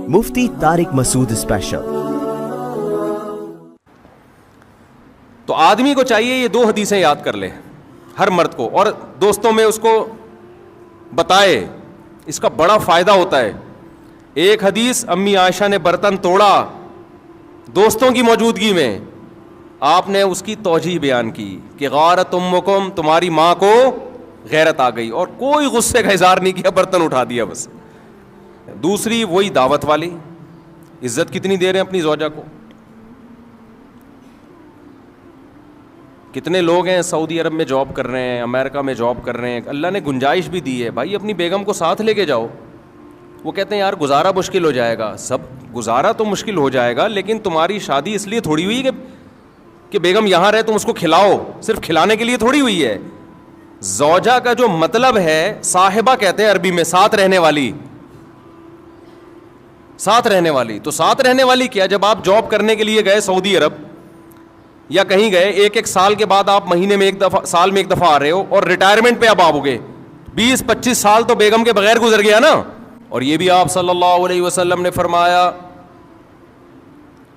مفتی طارق مسعود special. تو آدمی کو چاہیے یہ 2 حدیثیں یاد کر لے، ہر مرد کو، اور دوستوں میں اس کو بتائے، اس کا بڑا فائدہ ہوتا ہے۔ ایک حدیث، امی عائشہ نے برتن توڑا دوستوں کی موجودگی میں، آپ نے اس کی توجیہ بیان کی کہ غارت امکم، تمہاری ماں کو غیرت آ گئی، اور کوئی غصے کا اظہار نہیں کیا، برتن اٹھا دیا بس۔ دوسری وہی دعوت والی، عزت کتنی دے رہے ہیں اپنی زوجہ کو۔ کتنے لوگ ہیں سعودی عرب میں جاب کر رہے ہیں، امریکہ میں جاب کر رہے ہیں، اللہ نے گنجائش بھی دی ہے، بھائی اپنی بیگم کو ساتھ لے کے جاؤ۔ وہ کہتے ہیں یار گزارا مشکل ہو جائے گا، سب گزارا تو مشکل ہو جائے گا، لیکن تمہاری شادی اس لیے تھوڑی ہوئی کہ بیگم یہاں رہے تم اس کو کھلاؤ، صرف کھلانے کے لیے تھوڑی ہوئی ہے۔ زوجہ کا جو مطلب ہے، صاحبہ کہتے ہیں عربی میں، ساتھ رہنے والی، ساتھ رہنے والی۔ تو ساتھ رہنے والی کیا، جب آپ جاب کرنے کے لیے گئے سعودی عرب یا کہیں گئے، ایک سال کے بعد آپ مہینے میں ایک دفعہ، سال میں ایک دفعہ آ رہے ہو، اور ریٹائرمنٹ پہ اب آپ ہو گئے، 20-25 سال تو بیگم کے بغیر گزر گیا نا۔ اور یہ بھی آپ صلی اللہ علیہ وسلم نے فرمایا،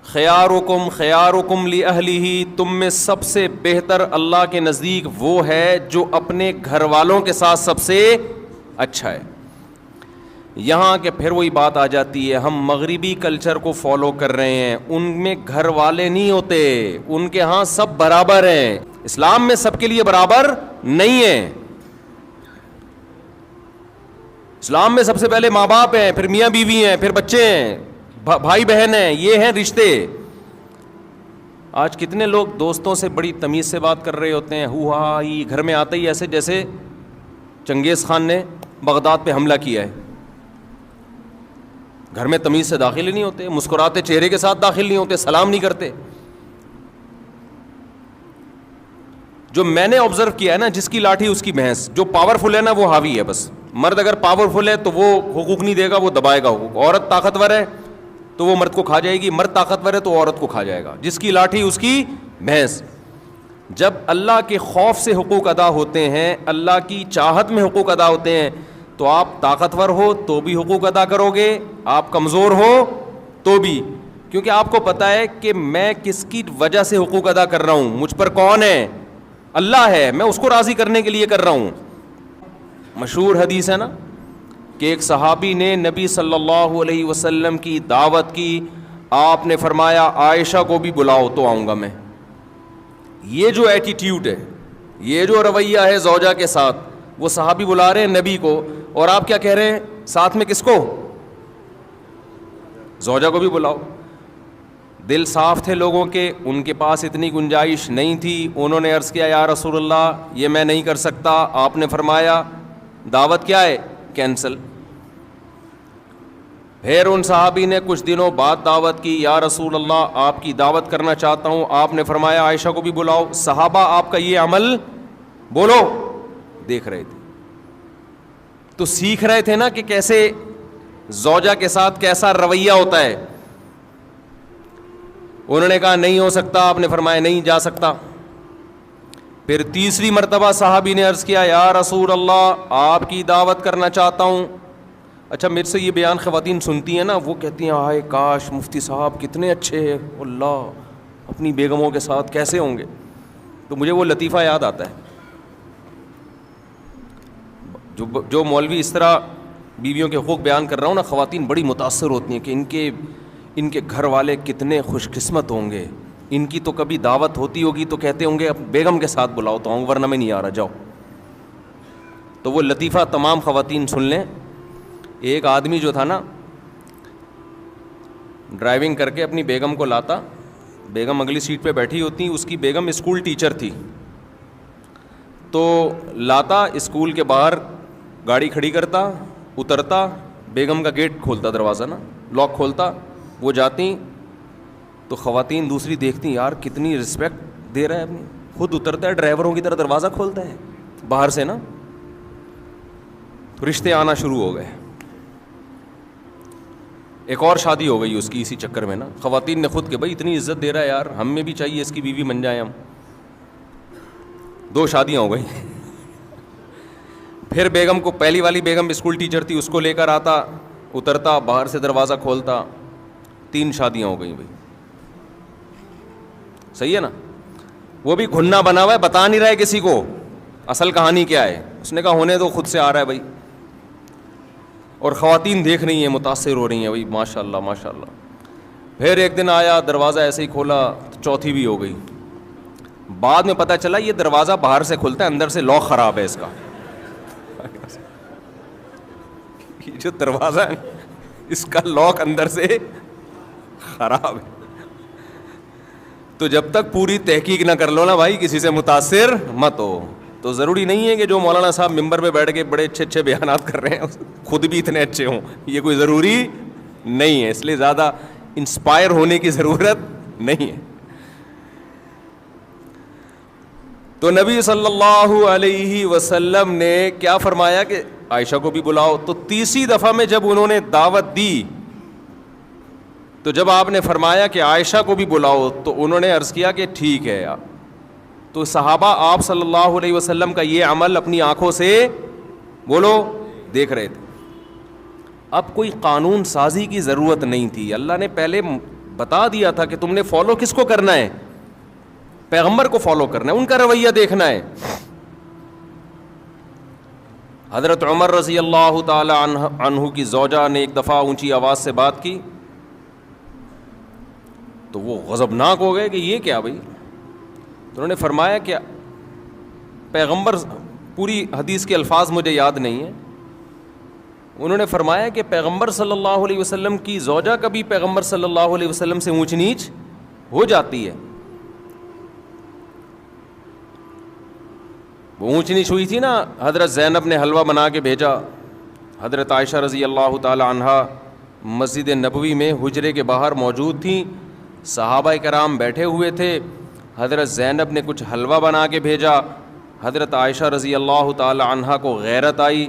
خیارکم خیارکم لأہلہ، تم میں سب سے بہتر اللہ کے نزدیک وہ ہے جو اپنے گھر والوں کے ساتھ سب سے اچھا ہے۔ یہاں کہ پھر وہی بات آ جاتی ہے، ہم مغربی کلچر کو فالو کر رہے ہیں، ان میں گھر والے نہیں ہوتے، ان کے ہاں سب برابر ہیں۔ اسلام میں سب کے لیے برابر نہیں ہے۔ اسلام میں سب سے پہلے ماں باپ ہیں، پھر میاں بیوی ہیں، پھر بچے ہیں، بھائی بہن ہیں، یہ ہیں رشتے۔ آج کتنے لوگ دوستوں سے بڑی تمیز سے بات کر رہے ہوتے ہیں، ہو ہا ہی، گھر میں آتے ہی ایسے جیسے چنگیز خان نے بغداد پہ حملہ کیا ہے۔ گھر میں تمیز سے داخل ہی نہیں ہوتے، مسکراتے چہرے کے ساتھ داخل نہیں ہوتے، سلام نہیں کرتے۔ جو میں نے آبزرو کیا ہے نا، جس کی لاٹھی اس کی بھینس، جو پاورفل ہے نا وہ حاوی ہے بس۔ مرد اگر پاورفل ہے تو وہ حقوق نہیں دے گا، وہ دبائے گا حقوق۔ عورت طاقتور ہے تو وہ مرد کو کھا جائے گی، مرد طاقتور ہے تو عورت کو کھا جائے گا۔ جس کی لاٹھی اس کی بھینس۔ جب اللہ کے خوف سے حقوق ادا ہوتے ہیں، اللہ کی چاہت میں حقوق ادا ہوتے ہیں، تو آپ طاقتور ہو تو بھی حقوق ادا کرو گے، آپ کمزور ہو تو بھی، کیونکہ آپ کو پتہ ہے کہ میں کس کی وجہ سے حقوق ادا کر رہا ہوں، مجھ پر کون ہے، اللہ ہے، میں اس کو راضی کرنے کے لیے کر رہا ہوں۔ مشہور حدیث ہے نا کہ ایک صحابی نے نبی صلی اللہ علیہ وسلم کی دعوت کی، آپ نے فرمایا عائشہ کو بھی بلاؤ تو آؤں گا میں۔ یہ جو ایٹیٹیوڈ ہے، یہ جو رویہ ہے زوجہ کے ساتھ، وہ صحابی بلا رہے ہیں نبی کو، اور آپ کیا کہہ رہے ہیں ساتھ میں کس کو، زوجہ کو بھی بلاؤ۔ دل صاف تھے لوگوں کے، ان کے پاس اتنی گنجائش نہیں تھی، انہوں نے عرض کیا یا رسول اللہ یہ میں نہیں کر سکتا۔ آپ نے فرمایا دعوت کیا ہے، کینسل۔ پھر ان صحابی نے کچھ دنوں بعد دعوت کی، یا رسول اللہ آپ کی دعوت کرنا چاہتا ہوں۔ آپ نے فرمایا عائشہ کو بھی بلاؤ۔ صحابہ آپ کا یہ عمل بولو دیکھ رہے تھے، تو سیکھ رہے تھے نا کہ کیسے زوجہ کے ساتھ کیسا رویہ ہوتا ہے۔ انہوں نے کہا نہیں ہو سکتا، آپ نے فرمایا نہیں جا سکتا۔ پھر تیسری مرتبہ صحابی نے عرض کیا یا رسول اللہ آپ کی دعوت کرنا چاہتا ہوں۔ اچھا میرے سے یہ بیان خواتین سنتی ہیں نا، وہ کہتی ہیں ہائے کاش مفتی صاحب کتنے اچھے ہیں، اللہ اپنی بیگموں کے ساتھ کیسے ہوں گے۔ تو مجھے وہ لطیفہ یاد آتا ہے، جو مولوی اس طرح بیویوں کے حقوق بیان کر رہا ہوں نا، خواتین بڑی متاثر ہوتی ہیں کہ ان کے گھر والے کتنے خوش قسمت ہوں گے، ان کی تو کبھی دعوت ہوتی ہوگی تو کہتے ہوں گے اب بیگم کے ساتھ بلاؤ تو آؤں، ورنہ میں نہیں آ رہا، جاؤ۔ تو وہ لطیفہ تمام خواتین سن لیں۔ ایک آدمی جو تھا نا، ڈرائیونگ کر کے اپنی بیگم کو لاتا، بیگم اگلی سیٹ پہ بیٹھی ہوتی، اس کی بیگم اسکول ٹیچر تھی، تو لاتا اسکول کے باہر گاڑی کھڑی کرتا، اترتا، بیگم کا گیٹ کھولتا، دروازہ نا لاک کھولتا، وہ جاتی تو خواتین دوسری دیکھتی یار کتنی رسپیکٹ دے رہا ہے اپنی، خود اترتا ہے ڈرائیوروں کی طرح دروازہ کھولتا ہے باہر سے نا، تو رشتے آنا شروع ہو گئے۔ ایک اور شادی ہو گئی اس کی اسی چکر میں نا، خواتین نے خود کہ بھائی اتنی عزت دے رہا ہے یار، ہم میں بھی چاہیے اس کی بیوی بن جائیں ہم۔ 2 شادیاں ہو گئی۔ پھر بیگم کو، پہلی والی بیگم اسکول ٹیچر تھی، اس کو لے کر آتا اترتا, باہر سے دروازہ کھولتا, 3 شادیاں ہو گئیں بھائی. صحیح ہے نا. وہ بھی گھننا بنا ہوا ہے, بتا نہیں رہا ہے کسی کو اصل کہانی کیا ہے. اس نے کہا ہونے دو, خود سے آ رہا ہے بھائی. اور خواتین دیکھ رہی ہیں, متاثر ہو رہی ہیں بھائی, ماشاء اللہ ماشاء اللہ. پھر ایک دن آیا, دروازہ ایسے ہی کھولا تو چوتھی بھی ہو گئی. بعد میں پتہ چلا یہ دروازہ باہر سے کھلتا ہے, اندر سے لاک خراب ہے اس کا. یہ جو دروازہ ہے اس کا لاک اندر سے خراب ہے. تو جب تک پوری تحقیق نہ کر لو نا بھائی, کسی سے متاثر مت ہو. تو ضروری نہیں ہے کہ جو مولانا صاحب ممبر پہ بیٹھ کے بڑے اچھے اچھے بیانات کر رہے ہیں خود بھی اتنے اچھے ہوں, یہ کوئی ضروری نہیں ہے. اس لیے زیادہ انسپائر ہونے کی ضرورت نہیں ہے. تو نبی صلی اللہ علیہ وسلم نے کیا فرمایا کہ عائشہ کو بھی بلاؤ. تو تیسری دفعہ میں جب انہوں نے دعوت دی تو جب آپ نے فرمایا کہ عائشہ کو بھی بلاؤ تو انہوں نے عرض کیا کہ ٹھیک ہے. تو صحابہ آپ صلی اللہ علیہ وسلم کا یہ عمل اپنی آنکھوں سے بولو دیکھ رہے تھے. اب کوئی قانون سازی کی ضرورت نہیں تھی. اللہ نے پہلے بتا دیا تھا کہ تم نے فالو کس کو کرنا ہے, پیغمبر کو فالو کرنا ہے, ان کا رویہ دیکھنا ہے. حضرت عمر رضی اللہ تعالی عنہ کی زوجہ نے ایک دفعہ اونچی آواز سے بات کی تو وہ غضبناک ہو گئے کہ یہ کیا بھائی. تو انہوں نے فرمایا کہ پیغمبر, پوری حدیث کے الفاظ مجھے یاد نہیں ہیں, انہوں نے فرمایا کہ پیغمبر صلی اللہ علیہ وسلم کی زوجہ کبھی پیغمبر صلی اللہ علیہ وسلم سے اونچ نیچ ہو جاتی ہے. وہ اونچ نیچ ہوئی تھی نا, حضرت زینب نے حلوہ بنا کے بھیجا. حضرت عائشہ رضی اللہ تعالی عنہا مسجد نبوی میں حجرے کے باہر موجود تھیں, صحابہ کرام بیٹھے ہوئے تھے. حضرت زینب نے کچھ حلوہ بنا کے بھیجا. حضرت عائشہ رضی اللہ تعالی عنہا کو غیرت آئی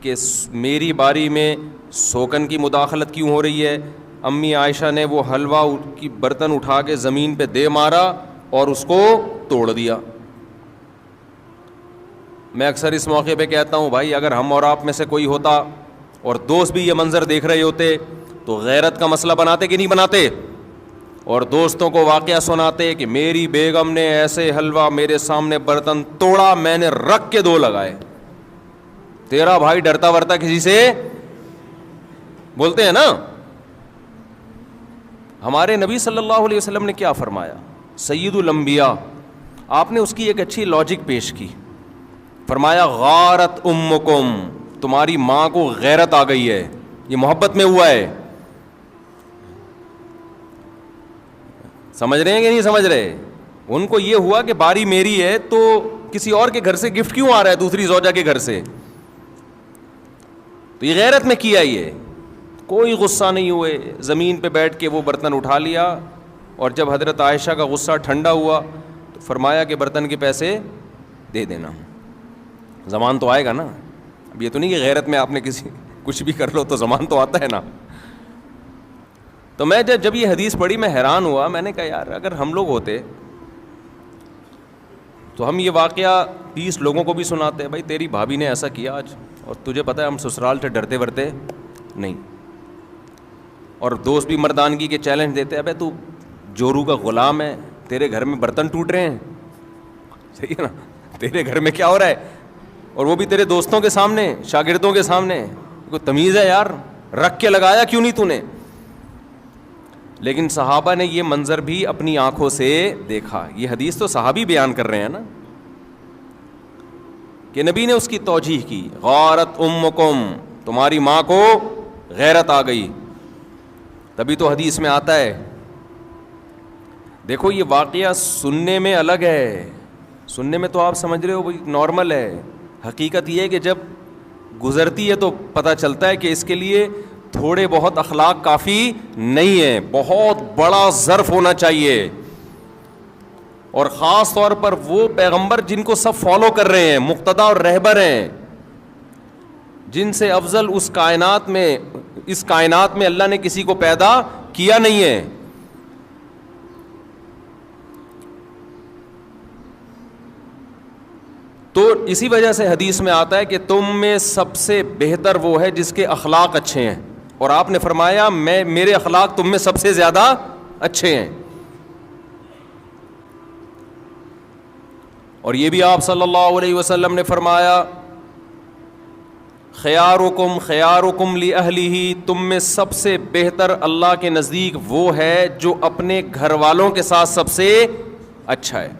کہ میری باری میں سوکن کی مداخلت کیوں ہو رہی ہے. امی عائشہ نے وہ حلوہ کی برتن اٹھا کے زمین پہ دے مارا اور اس کو توڑ دیا. میں اکثر اس موقع پہ کہتا ہوں بھائی, اگر ہم اور آپ میں سے کوئی ہوتا اور دوست بھی یہ منظر دیکھ رہے ہوتے تو غیرت کا مسئلہ بناتے کہ نہیں بناتے, اور دوستوں کو واقعہ سناتے کہ میری بیگم نے ایسے حلوہ میرے سامنے برتن توڑا, میں نے رکھ کے 2 لگائے. تیرا بھائی ڈرتا ورتا کسی سے بولتے ہیں نا. ہمارے نبی صلی اللہ علیہ وسلم نے کیا فرمایا, سید الانبیاء, آپ نے اس کی ایک اچھی لاجک پیش کی. فرمایا غارت امکم, تمہاری ماں کو غیرت آ گئی ہے, یہ محبت میں ہوا ہے. سمجھ رہے ہیں کہ نہیں سمجھ رہے؟ ان کو یہ ہوا کہ باری میری ہے تو کسی اور کے گھر سے گفٹ کیوں آ رہا ہے, دوسری زوجہ کے گھر سے. تو یہ غیرت میں کیا, یہ کوئی غصہ نہیں ہوئے, زمین پہ بیٹھ کے وہ برتن اٹھا لیا. اور جب حضرت عائشہ کا غصہ ٹھنڈا ہوا تو فرمایا کہ برتن کے پیسے دے دینا, زمان تو آئے گا نا. اب یہ تو نہیں کہ غیرت میں آپ نے کسی کچھ بھی کر لو تو زمان تو آتا ہے نا. تو میں جب یہ حدیث پڑھی میں حیران ہوا. میں نے کہا یار اگر ہم لوگ ہوتے تو ہم یہ واقعہ 20 لوگوں کو بھی سناتے, بھائی تیری بھابھی نے ایسا کیا آج, اور تجھے پتہ ہے ہم سسرال سے ڈرتے ورتے نہیں. اور دوست بھی مردانگی کے چیلنج دیتے, ابے تو جورو کا غلام ہے, تیرے گھر میں برتن ٹوٹ رہے ہیں, صحیح ہے نا, تیرے گھر میں کیا ہو رہا ہے, اور وہ بھی تیرے دوستوں کے سامنے, شاگردوں کے سامنے. کوئی تمیز ہے یار, رکھ کے لگایا کیوں نہیں تو نے. لیکن صحابہ نے یہ منظر بھی اپنی آنکھوں سے دیکھا. یہ حدیث تو صحابی بیان کر رہے ہیں نا, کہ نبی نے اس کی توجیح کی, غارت امکم, تمہاری ماں کو غیرت آ گئی. تبھی تو حدیث میں آتا ہے. دیکھو یہ واقعہ سننے میں الگ ہے, سننے میں تو آپ سمجھ رہے ہو بھائی نارمل ہے. حقیقت یہ ہے کہ جب گزرتی ہے تو پتہ چلتا ہے کہ اس کے لیے تھوڑے بہت اخلاق کافی نہیں ہے, بہت بڑا ظرف ہونا چاہیے. اور خاص طور پر وہ پیغمبر جن کو سب فالو کر رہے ہیں, مقتدا اور رہبر ہیں, جن سے افضل اس کائنات میں اللہ نے کسی کو پیدا کیا نہیں ہے. تو اسی وجہ سے حدیث میں آتا ہے کہ تم میں سب سے بہتر وہ ہے جس کے اخلاق اچھے ہیں, اور آپ نے فرمایا میرے اخلاق تم میں سب سے زیادہ اچھے ہیں. اور یہ بھی آپ صلی اللہ علیہ وسلم نے فرمایا خیارکم خیارکم لأہلہ، تم میں سب سے بہتر اللہ کے نزدیک وہ ہے جو اپنے گھر والوں کے ساتھ سب سے اچھا ہے.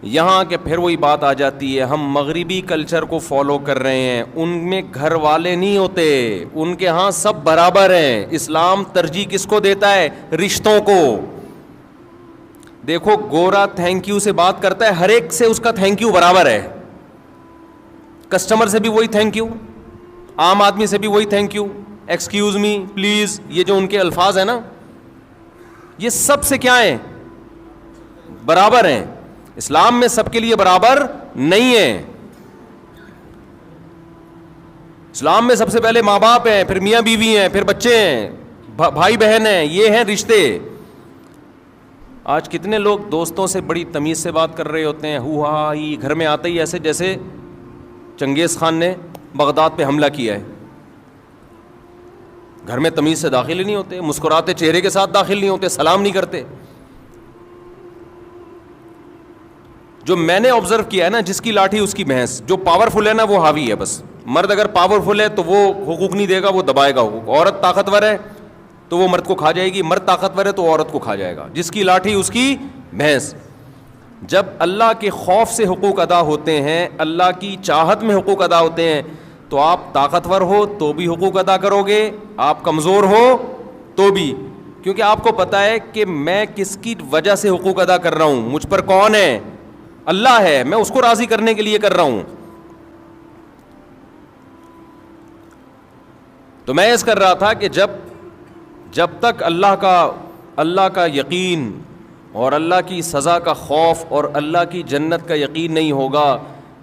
یہاں کہ پھر وہی بات آ جاتی ہے، ہم مغربی کلچر کو فالو کر رہے ہیں، ان میں گھر والے نہیں ہوتے، ان کے ہاں سب برابر ہیں. اسلام ترجیح کس کو دیتا ہے؟ رشتوں کو. دیکھو گورا تھینک یو سے بات کرتا ہے، ہر ایک سے اس کا تھینک یو برابر ہے. کسٹمر سے بھی وہی تھینک یو، عام آدمی سے بھی وہی thank you, excuse me, please, یہ جو ان کے الفاظ ہیں نا، یہ سب سے کیا ہیں؟ برابر ہیں. اسلام میں سب کے لیے برابر نہیں ہے. اسلام میں سب سے پہلے ماں باپ ہیں، پھر میاں بیوی ہیں، پھر بچے ہیں، بھائی بہن ہیں، یہ ہیں رشتے. آج کتنے لوگ دوستوں سے بڑی تمیز سے بات کر رہے ہوتے ہیں، ہو ہا ہی، گھر میں آتے ہی ایسے جیسے چنگیز خان نے بغداد پہ حملہ کیا ہے. گھر میں تمیز سے داخل ہی نہیں ہوتے، مسکراتے چہرے کے ساتھ داخل نہیں ہوتے، سلام نہیں کرتے. جو میں نے آبزرو کیا ہے نا، جس کی لاٹھی اس کی بھینس. جو پاورفل ہے نا وہ حاوی ہے بس. مرد اگر پاورفل ہے تو وہ حقوق نہیں دے گا، وہ دبائے گا حقوق. عورت طاقتور ہے تو وہ مرد کو کھا جائے گی، مرد طاقتور ہے تو عورت کو کھا جائے گا. جس کی لاٹھی اس کی بھینس. جب اللہ کے خوف سے حقوق ادا ہوتے ہیں، اللہ کی چاہت میں حقوق ادا ہوتے ہیں، تو آپ طاقتور ہو تو بھی حقوق ادا کرو گے، آپ کمزور ہو تو بھی، کیونکہ آپ کو پتا ہے کہ میں کس کی وجہ سے حقوق ادا کر رہا ہوں. مجھ پر کون ہے؟ اللہ ہے. میں اس کو راضی کرنے کے لیے کر رہا ہوں. تو میں اس کر رہا تھا کہ جب تک اللہ کا یقین اور اللہ کی سزا کا خوف اور اللہ کی جنت کا یقین نہیں ہوگا،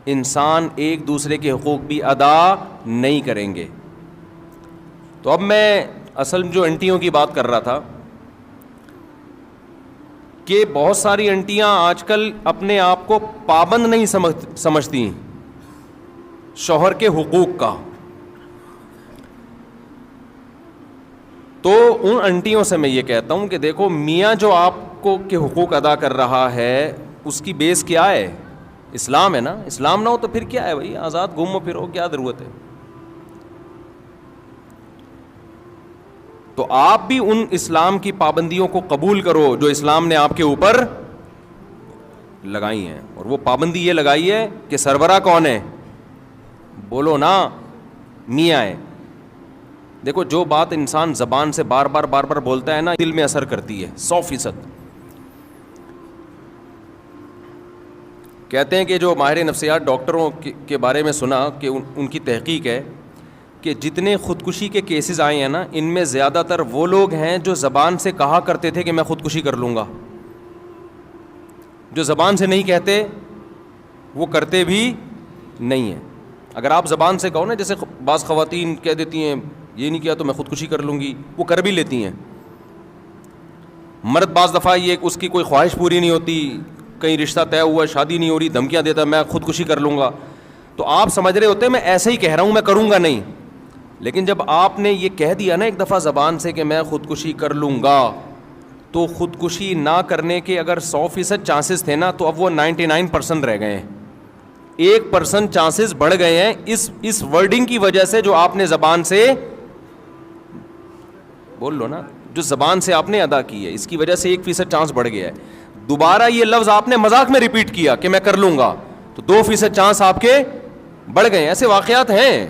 انسان ایک دوسرے کے حقوق بھی ادا نہیں کریں گے. تو اب میں اصل جو انٹیوں کی بات کر رہا تھا کہ بہت ساری انٹیاں آج کل اپنے آپ کو پابند نہیں سمجھتی شوہر کے حقوق کا. تو ان انٹیوں سے میں یہ کہتا ہوں کہ دیکھو میاں جو آپ کو کے حقوق ادا کر رہا ہے اس کی بیس کیا ہے؟ اسلام ہے نا. اسلام نہ ہو تو پھر کیا ہے بھائی؟ آزاد گھومو پھرو، کیا ضرورت ہے؟ تو آپ بھی ان اسلام کی پابندیوں کو قبول کرو جو اسلام نے آپ کے اوپر لگائی ہیں. اور وہ پابندی یہ لگائی ہے کہ سربراہ کون ہے؟ بولو نا، میاں ہے. دیکھو جو بات انسان زبان سے بار بار بولتا ہے نا، دل میں اثر کرتی ہے 100%. کہتے ہیں کہ جو ماہر نفسیات ڈاکٹروں کے بارے میں سنا کہ ان کی تحقیق ہے کہ جتنے خودکشی کے کیسز آئے ہیں نا، ان میں زیادہ تر وہ لوگ ہیں جو زبان سے کہا کرتے تھے کہ میں خودکشی کر لوں گا. جو زبان سے نہیں کہتے وہ کرتے بھی نہیں ہیں. اگر آپ زبان سے کہو نا، جیسے بعض خواتین کہہ دیتی ہیں یہ نہیں کیا تو میں خودکشی کر لوں گی، وہ کر بھی لیتی ہیں. مرد بعض دفعہ یہ اس کی کوئی خواہش پوری نہیں ہوتی، کہیں رشتہ طے ہوا، شادی نہیں ہو رہی، دھمکیاں دیتا میں خودکشی کر لوں گا. تو آپ سمجھ رہے ہوتے ہیں میں ایسے ہی کہہ رہا ہوں، میں کروں گا نہیں. لیکن جب آپ نے یہ کہہ دیا نا ایک دفعہ زبان سے کہ میں خودکشی کر لوں گا، تو خودکشی نہ کرنے کے اگر 100% چانسز تھے نا، تو اب وہ 99% رہ گئے ہیں. 1% چانسز بڑھ گئے ہیں اس ورڈنگ کی وجہ سے جو آپ نے زبان سے بول لو نا، جو زبان سے آپ نے ادا کی ہے، اس کی وجہ سے 1% چانس بڑھ گیا ہے. دوبارہ یہ لفظ آپ نے مذاق میں ریپیٹ کیا کہ میں کر لوں گا، تو 2% چانس آپ کے بڑھ گئے ہیں. ایسے واقعات ہیں.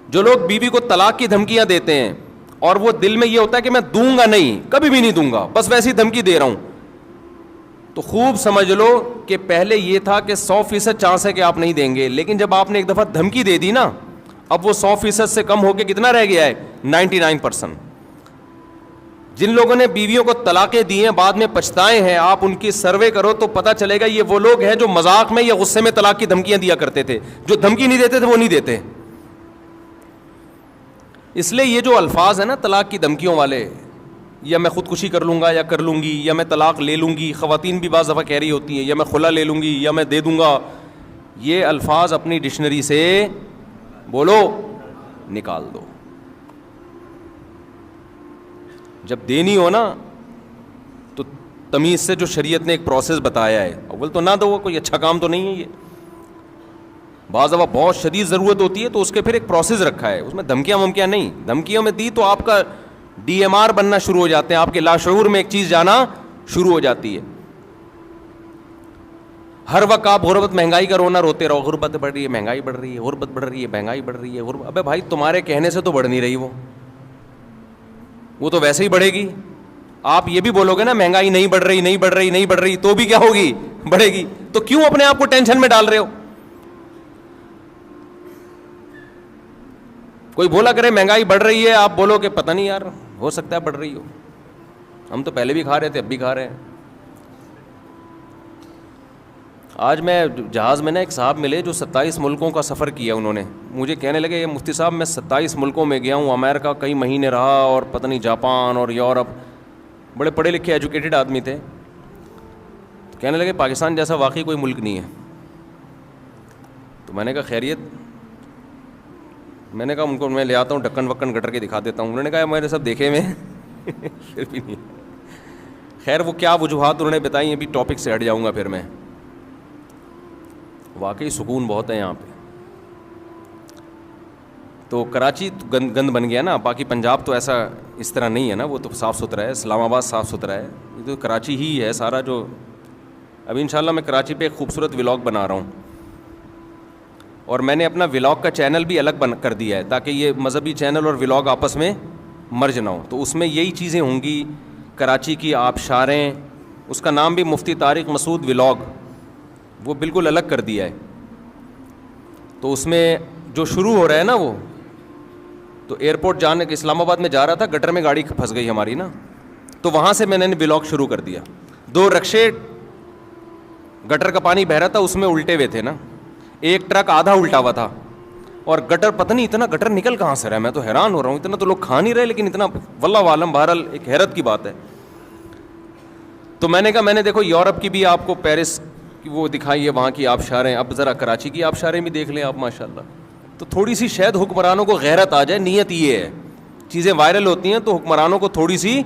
جو لوگ بیوی کو طلاق کی دھمکیاں دیتے ہیں اور وہ دل میں یہ ہوتا ہے کہ میں دوں گا نہیں، کبھی بھی نہیں دوں گا، بس ویسی دھمکی دے رہا ہوں، تو خوب سمجھ لو کہ پہلے یہ تھا کہ 100% چانس ہے کہ آپ نہیں دیں گے، لیکن جب آپ نے ایک دفعہ دھمکی دے دی نا، اب وہ 100% سے کم ہو کے کتنا رہ گیا ہے؟ 99%. جن لوگوں نے بیویوں کو طلاقیں دی ہیں بعد میں پچھتائے ہیں، آپ ان کی سروے کرو تو پتہ چلے گا یہ وہ لوگ ہیں جو مذاق میں یا غصے میں طلاق کی دھمکیاں دیا کرتے تھے. جو دھمکی نہیں دیتے تھے وہ نہیں دیتے. اس لیے یہ جو الفاظ ہیں نا طلاق کی دھمکیوں والے، یا میں خودکشی کر لوں گا یا کر لوں گی، یا میں طلاق لے لوں گی، خواتین بھی بعض دفعہ کہہ رہی ہوتی ہیں یا میں خلا لے لوں گی یا میں دے دوں گا، یہ الفاظ اپنی ڈکشنری سے بولو نکال دو. جب دینی ہو نا تو تمیز سے جو شریعت نے ایک پروسیس بتایا ہے, اول تو نہ دو, کوئی اچھا کام تو نہیں ہے یہ. بعض دفعہ بہت شدید ضرورت ہوتی ہے تو اس کے پھر ایک پروسیس رکھا ہے, اس میں دھمکیاں ومکیاں نہیں. دھمکیوں میں دی تو آپ کا ڈی ایم آر بننا شروع ہو جاتے ہیں, آپ کے لاشعور میں ایک چیز جانا شروع ہو جاتی ہے. ہر وقت آپ غربت مہنگائی کا رونا روتے رہو, غربت بڑھ رہی ہے, مہنگائی بڑھ رہی ہے, غربت بڑھ رہی ہے, مہنگائی بڑھ رہی ہے. ابے بھائی تمہارے کہنے سے تو بڑھ نہیں رہی, وہ تو ویسے ہی بڑھے گی. آپ یہ بھی بولو گے نا مہنگائی نہیں بڑھ رہی, نہیں بڑھ رہی, نہیں بڑھ رہی, تو بھی کیا ہوگی, بڑھے گی. تو کیوں اپنے آپ کو ٹینشن میں ڈال رہے ہو؟ کوئی بولا کرے مہنگائی بڑھ رہی ہے, آپ بولو کہ پتہ نہیں یار, ہو سکتا ہے بڑھ رہی ہو, ہم تو پہلے بھی کھا رہے تھے اب بھی کھا رہے ہیں. آج میں جہاز میں نا ایک صاحب ملے جو 27 ملکوں کا سفر کیا انہوں نے. مجھے کہنے لگے یہ مفتی صاحب میں 27 ملکوں میں گیا ہوں, امریکہ کئی مہینے رہا, اور پتہ نہیں جاپان اور یورپ. بڑے پڑھے لکھے ایجوکیٹڈ آدمی تھے. کہنے لگے پاکستان جیسا واقعی کوئی ملک نہیں ہے. تو میں نے کہا خیریت؟ میں نے کہا ان کو میں لے آتا ہوں ڈکن وکن گٹر کے دکھا دیتا ہوں. انہوں نے کہا میں نے سب دیکھے میں پھر بھی نہیں. خیر وہ کیا وجوہات انہوں نے بتائی, ابھی ٹاپک سے ہٹ جاؤں گا پھر میں. واقعی سکون بہت ہے یہاں پہ. تو کراچی گند بن گیا نا, باقی پنجاب تو ایسا اس طرح نہیں ہے نا, وہ تو صاف ستھرا ہے. اسلام آباد صاف ستھرا ہے, یہ تو کراچی ہی ہے سارا. جو ابھی انشاءاللہ میں کراچی پہ ایک خوبصورت ولاگ بنا رہا ہوں, اور میں نے اپنا ولاگ کا چینل بھی الگ کر دیا ہے تاکہ یہ مذہبی چینل اور ولاگ آپس میں مرج نہ ہو. تو اس میں یہی چیزیں ہوں گی, کراچی کی آبشاریں, اس کا نام بھی مفتی طارق مسعود ولاگ, وہ بالکل الگ کر دیا ہے. تو اس میں جو شروع ہو رہا ہے نا, وہ تو ایئرپورٹ جانے کے اسلام آباد میں جا رہا تھا, گٹر میں گاڑی پھنس گئی ہماری نا, تو وہاں سے میں نے ولاگ شروع کر دیا. 2 رکشے گٹر کا پانی بہ رہا تھا اس میں الٹے ہوئے تھے نا, ایک ٹرک آدھا الٹا ہوا تھا, اور گٹر پتہ نہیں اتنا گٹر نکل کہاں سے رہا ہے, میں تو حیران ہو رہا ہوں. اتنا تو لوگ کھا نہیں رہے, لیکن اتنا واللہ عالم, بہرحال ایک حیرت کی بات ہے. تو میں نے کہا میں نے دیکھو یورپ کی بھی آپ کو پیرس کی وہ دکھائی ہے, وہاں کی آبشاریں, اب ذرا کراچی کی آبشاریں بھی دیکھ لیں آپ ماشاءاللہ. تو تھوڑی سی شاید حکمرانوں کو غیرت آ جائے, نیت یہ ہے. چیزیں وائرل ہوتی ہیں تو حکمرانوں کو تھوڑی سی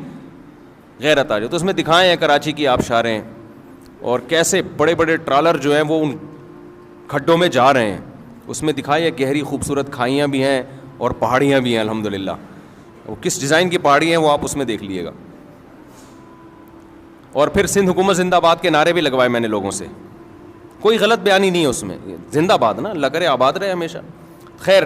غیرت آ جائے. تو اس میں دکھائے ہیں کراچی کی آبشاریں, اور کیسے بڑے بڑے ٹرالر جو ہیں وہ ان کھڈوں میں جا رہے ہیں. اس میں دکھائی ہے گہری خوبصورت کھائیاں بھی ہیں اور پہاڑیاں بھی ہیں الحمدللہ. وہ کس ڈیزائن کی پہاڑی ہیں وہ آپ اس میں دیکھ لیے گا. اور پھر سندھ حکومت زندہ باد کے نعرے بھی لگوائے میں نے لوگوں سے. کوئی غلط بیانی نہیں ہے اس میں, زندہ باد نا, اللہ کرے آباد رہے ہمیشہ. خیر,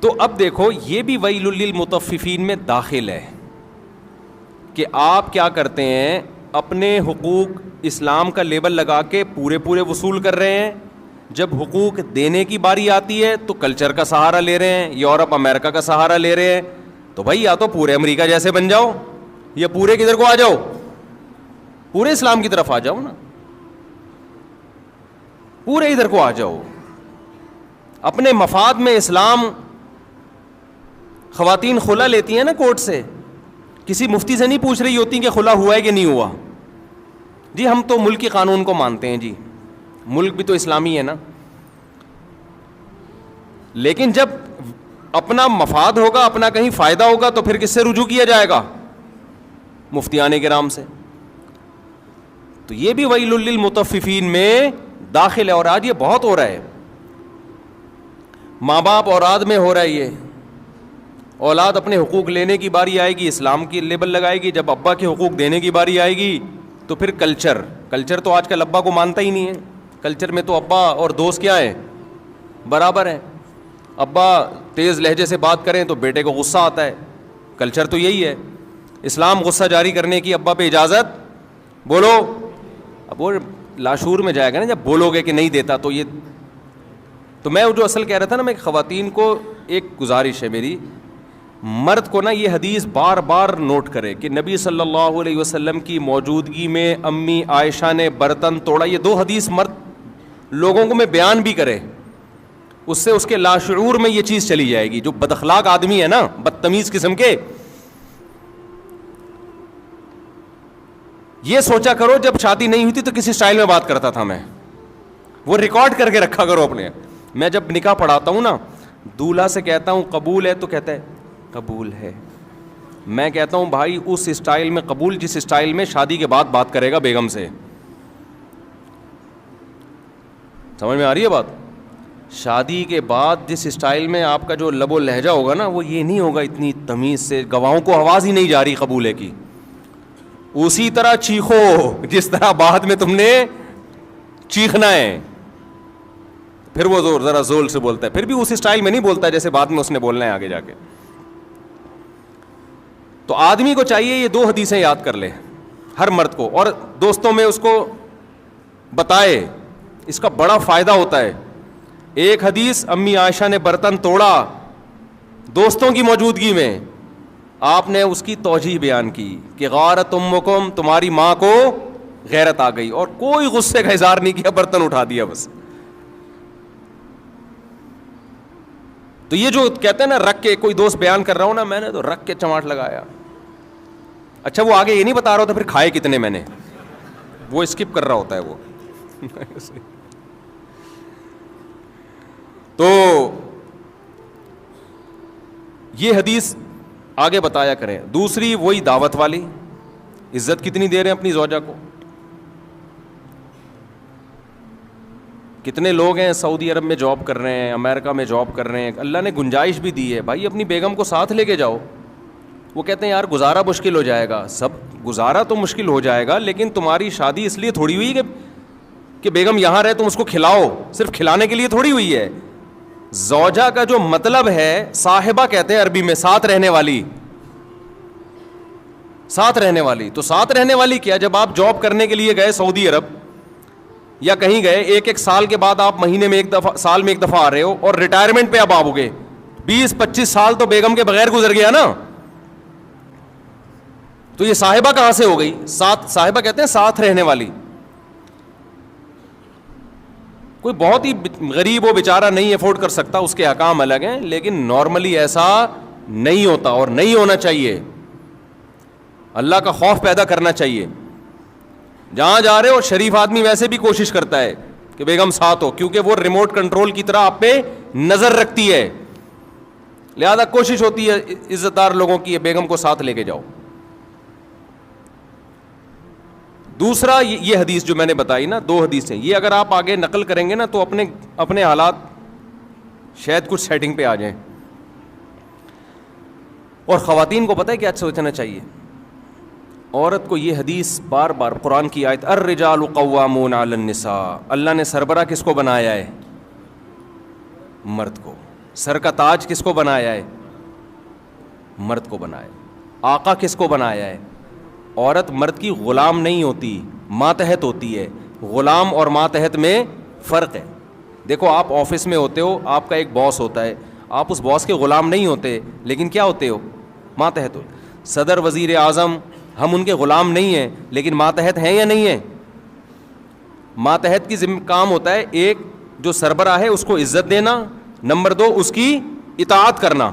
تو اب دیکھو یہ بھی ویل للمطففین میں داخل ہے کہ آپ کیا کرتے ہیں, اپنے حقوق اسلام کا لیبل لگا کے پورے وصول کر رہے ہیں. جب حقوق دینے کی باری آتی ہے تو کلچر کا سہارا لے رہے ہیں, یورپ امریکہ کا سہارا لے رہے ہیں. تو بھائی یا تو پورے امریکہ جیسے بن جاؤ, یا پورے کدھر کو آ جاؤ, پورے اسلام کی طرف آ جاؤ نا, پورے ادھر کو آ جاؤ. اپنے مفاد میں اسلام, خواتین خلا لیتی ہیں نا کورٹ سے, کسی مفتی سے نہیں پوچھ رہی ہوتی کہ خلا ہوا ہے کہ نہیں ہوا. جی ہم تو ملک کے قانون کو مانتے ہیں, جی ملک بھی تو اسلامی ہے نا. لیکن جب اپنا مفاد ہوگا, اپنا کہیں فائدہ ہوگا, تو پھر کس سے رجوع کیا جائے گا؟ مفتیان کرام سے. تو یہ بھی ویل للمطففین میں داخل ہے. اور آج یہ بہت ہو رہا ہے, ماں باپ اولاد میں ہو رہا ہے یہ. اولاد اپنے حقوق لینے کی باری آئے گی, اسلام کی لیبل لگائے گی. جب ابا کے حقوق دینے کی باری آئے گی تو پھر کلچر تو آج کل ابا کو مانتا ہی نہیں ہے. کلچر میں تو ابا اور دوست کیا ہے, برابر ہیں. ابا تیز لہجے سے بات کریں تو بیٹے کو غصہ آتا ہے. کلچر تو یہی ہے. اسلام غصہ جاری کرنے کی ابا پہ اجازت, بولو. اب وہ لاشعور میں جائے گا نا جب بولو گے کہ نہیں دیتا تو یہ. تو میں جو اصل کہہ رہا تھا نا, میں خواتین کو ایک گزارش ہے میری, مرد کو نا یہ حدیث بار بار نوٹ کرے کہ نبی صلی اللہ علیہ وسلم کی موجودگی میں امی عائشہ نے برتن توڑا. یہ 2 حدیث مرد لوگوں کو میں بیان بھی کرے, اس سے اس کے لاشعور میں یہ چیز چلی جائے گی. جو بد اخلاق آدمی ہے نا, بدتمیز قسم کے, یہ سوچا کرو جب شادی نہیں ہوئی تھی تو کسی سٹائل میں بات کرتا تھا میں, وہ ریکارڈ کر کے رکھا کرو اپنے. میں جب نکاح پڑھاتا ہوں نا, دولہا سے کہتا ہوں قبول ہے, تو کہتا ہے قبول ہے. میں کہتا ہوں بھائی اس اسٹائل میں قبول جس اسٹائل میں شادی کے بعد بات کرے گا بیگم سے. سمجھ میں آ رہی ہے بات؟ شادی کے بعد جس اسٹائل میں آپ کا جو لب و لہجہ ہوگا نا, وہ یہ نہیں ہوگا اتنی تمیز سے, گواہوں کو آواز ہی نہیں جا رہی قبولے کی. اسی طرح چیخو جس طرح بعد میں تم نے چیخنا ہے. پھر وہ ذرا زور سے بولتا ہے, پھر بھی اس اسٹائل میں نہیں بولتا جیسے بعد میں اس نے بولنا ہے آگے جا کے. تو آدمی کو چاہیے یہ 2 حدیثیں یاد کر لے, ہر مرد کو, اور دوستوں میں اس کو بتائے, اس کا بڑا فائدہ ہوتا ہے. ایک حدیث, امی عائشہ نے برتن توڑا دوستوں کی موجودگی میں, آپ نے اس کی توجیہ بیان کی کہ غارت امکم, تمہاری ماں کو غیرت آ گئی, اور کوئی غصے کا اظہار نہیں کیا, برتن اٹھا دیا بس. تو یہ جو کہتے ہیں نا رکھ کے, کوئی دوست بیان کر رہا ہوں نا, میں نے تو رکھ کے چماٹ لگایا. اچھا وہ آگے یہ نہیں بتا رہا ہوتا پھر کھائے کتنے میں نے, وہ اسکپ کر رہا ہوتا ہے وہ. تو یہ حدیث آگے بتایا کریں. دوسری وہی دعوت والی, عزت کتنی دے رہے ہیں اپنی زوجہ کو. کتنے لوگ ہیں سعودی عرب میں جاب کر رہے ہیں, امریکہ میں جاب کر رہے ہیں, اللہ نے گنجائش بھی دی ہے, بھائی اپنی بیگم کو ساتھ لے کے جاؤ. وہ کہتے ہیں یار گزارا مشکل ہو جائے گا. سب گزارا تو مشکل ہو جائے گا, لیکن تمہاری شادی اس لیے تھوڑی ہوئی کہ بیگم یہاں رہے تم اس کو کھلاؤ, صرف کھلانے کے لیے تھوڑی ہوئی ہے. زوجہ کا جو مطلب ہے, صاحبہ کہتے ہیں عربی میں, ساتھ رہنے والی. ساتھ رہنے والی, تو ساتھ رہنے والی کیا, جب آپ جاب کرنے کے لیے گئے سعودی عرب یا کہیں گئے, ایک سال کے بعد آپ مہینے میں ایک دفعہ, سال میں ایک دفعہ آ رہے ہو, اور ریٹائرمنٹ پہ اب آپ ہو گئے, 20-25 سال تو بیگم کے بغیر گزر گیا نا. تو یہ صاحبہ کہاں سے ہو گئی؟ صاحبہ کہتے ہیں ساتھ رہنے والی. کوئی بہت ہی غریب ہو بیچارہ نہیں افورڈ کر سکتا, اس کے احکام الگ ہیں, لیکن نارملی ایسا نہیں ہوتا اور نہیں ہونا چاہیے. اللہ کا خوف پیدا کرنا چاہیے. جہاں جا رہے ہو, شریف آدمی ویسے بھی کوشش کرتا ہے کہ بیگم ساتھ ہو, کیونکہ وہ ریموٹ کنٹرول کی طرح آپ پہ نظر رکھتی ہے, لہذا کوشش ہوتی ہے عزت دار لوگوں کی بیگم کو ساتھ لے کے جاؤ. دوسرا یہ حدیث جو میں نے بتائی نا, 2 حدیثیں, یہ اگر آپ آگے نقل کریں گے نا تو اپنے حالات شاید کچھ سیٹنگ پہ آ جائیں. اور خواتین کو پتہ ہے کیا سوچنا چاہیے, عورت کو یہ حدیث بار بار, قرآن کی آیت الرجال قوامون علی النساء, اللہ نے سربراہ کس کو بنایا ہے؟ مرد کو. سر کا تاج کس کو بنایا ہے؟ مرد کو بنایا. آقا کس کو بنایا ہے؟ عورت مرد کی غلام نہیں ہوتی, ماتحت ہوتی ہے. غلام اور ماتحت میں فرق ہے. دیکھو آپ آفس میں ہوتے ہو, آپ کا ایک باس ہوتا ہے, آپ اس باس کے غلام نہیں ہوتے, لیکن کیا ہوتے ہو؟ ماتحت ہو. صدر, وزیر اعظم, ہم ان کے غلام نہیں ہیں, لیکن ماتحت ہیں یا نہیں ہیں؟ ماتحت کی کام ہوتا ہے, ایک جو سربراہ ہے اس کو عزت دینا, نمبر 2 اس کی اطاعت کرنا.